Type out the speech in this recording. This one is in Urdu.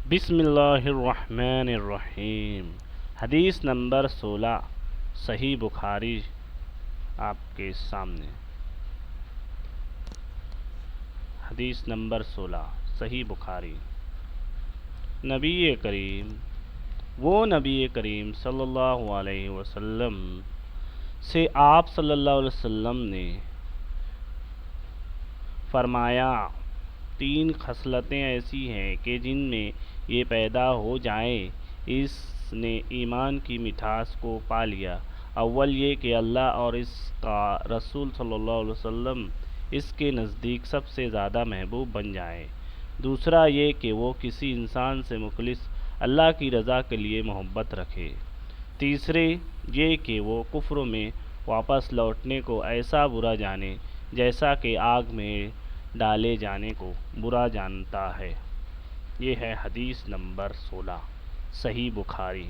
بسم اللہ الرحمن الرحیم۔ حدیث نمبر 16 صحیح بخاری آپ کے سامنے۔ حدیث نمبر 16 صحیح بخاری۔ نبی کریم صلی اللہ علیہ وسلم سے آپ صلی اللہ علیہ وسلم نے فرمایا، 3 خصلتیں ایسی ہیں کہ جن میں یہ پیدا ہو جائیں اس نے ایمان کی مٹھاس کو پا لیا۔ اول یہ کہ اللہ اور اس کا رسول صلی اللہ علیہ وسلم اس کے نزدیک سب سے زیادہ محبوب بن جائیں۔ دوسرا یہ کہ وہ کسی انسان سے مخلص اللہ کی رضا کے لیے محبت رکھے۔ تیسرے یہ کہ وہ کفر میں واپس لوٹنے کو ایسا برا جانے جیسا کہ آگ میں ڈالے جانے کو برا جانتا ہے۔ یہ ہے حدیث نمبر 16 صحیح بخاری۔